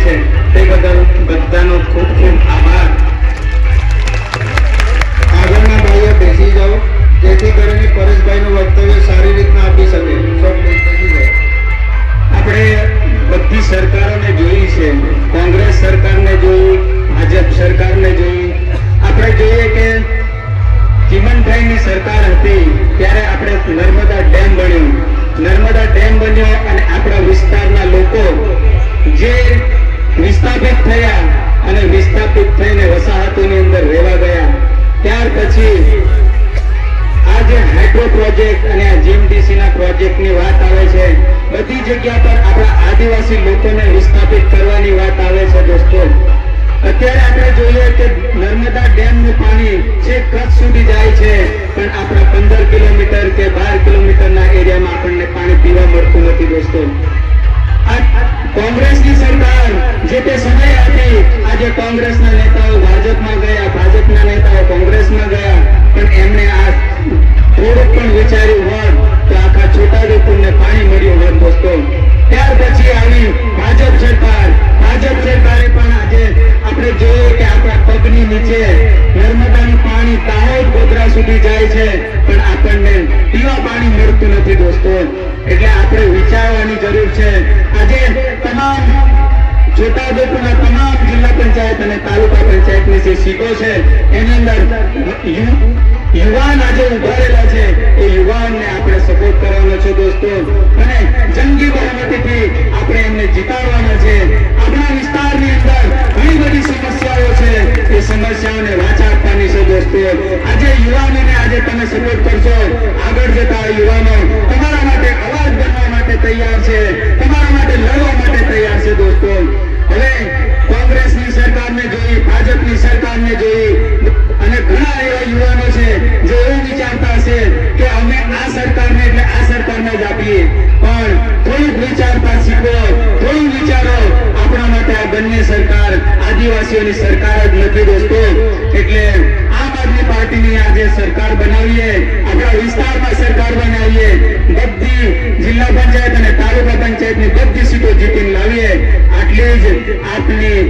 છે તે બદલ બધાનો ખૂબ ખૂબ આભાર। આગળના ભાઈઓ બેસી જાઓ જેથી કરીને પરેશભાઈનું વક્તવ્ય સારી રીતના આપી શકે। સૌ બેસી જાઓ। આપણે બધી સરકારોને જોઈ છે, કોંગ્રેસ સરકારને જોઈ, ભાજપ સરકારને જોઈ। આપણે જોઈએ કે ચીમનભાઈની સરકાર હતી ત્યારે આપણે નર્મદા ડેમ બન્યો, નર્મદા ડેમ બન્યો અને આપણા વિસ્તારના લોકો જે વિસ્થાપિત થયા અને વિસ્થાપિત થઈને વસાહતોની અંદર રહેવા ગયા, ત્યાર પછી આ જે હાઇડ્રો પ્રોજેક્ટ અને આ જીએમડીસી ના પ્રોજેક્ટની વાત આવે છે, બધી જગ્યા પર આપણા આદિવાસી લોકોને વિસ્થાપિત કરવાની વાત આવે છે। દોસ્તો, અત્યારે આપણે જોઈએ કે નર્મદા ડેમનું પાણી છેક કચ્છ સુધી જાય છે, પણ આપણા 15 કિલોમીટર કે 12 કિલોમીટરના એરિયામાં આપણને પાણી પીવા મળતું નથી। દોસ્તો, કોંગ્રેસની સરકાર જે તે સમય હતી, આજે કોંગ્રેસના નેતાઓ ભાજપમાં ગયા, ભાજપના નેતાઓ કોંગ્રેસમાં ગયા, પણ એમણે આ થોડુંક પણ વિચાર્યું હોત તો આખા છોટાઉદેપુરને પાણી મળ્યું હોત। દોસ્તો, ત્યાર પછી આવી ભાજપ સરકાર, ભાજપ સરકારે પણ આજે આપણે જોઈએ કે આપણા પગની નીચે નર્મદાનું પાણી દાહોદ ગોધરા સુધી જાય છે, પણ આપણને પીવા પાણી મળતું નથી। દોસ્તો, એટલે આપણે વિચારવાની જરૂર છે। આજે તમામ છોટાઉદેપુરના તમામ જિલ્લા પંચાયત અને તાલુકા પંચાયતની જે સીટો છે એની અંદર યુવાન આજે ઉભા રહેલા છે, એ યુવાનને આપણે સપોર્ટ કરવાનો છે। દોસ્તો, અને જંગી બહુમતીથી આપણે એમને જીતાડવાના છે। આપણા વિસ્તારની અંદર ઘણી બધી સમસ્યાઓ છે, એ સમસ્યાઓને વાચા આપવાની છે। દોસ્તો, આજે યુવાનોને આજે તમે સપોર્ટ કરશો, આગળ જતા યુવાનો તમારા માટે અવાજ બનવા માટે તૈયાર છે, તમારા માટે લડવા માટે તૈયાર છે। દોસ્તો, હવે કોંગ્રેસની સરકારને જોઈ, ભાજપની સરકારને જોઈ અને ઘણા એવા યુવાનો છે જે એવું વિચારતા હશે કે અમે આ સરકારને એટલે આ સરકારને જ આપીએ, પણ થોડુંક વિચારતા શીખો, થોડું વિચારો। આપણા માટે આ બંને સરકાર આદિવાસીઓની સરકાર જ નથી। દોસ્તો, એટલે આમ આદમી પાર્ટીની આજે સરકાર બનાવીએ, આપણા વિસ્તારમાં સરકાર બનાવીએ, બધી જિલ્લા પંચાયત અને તાલુકા પંચાયતની બધી સીટો જીતીને લાવીએ, આટલી જ આપની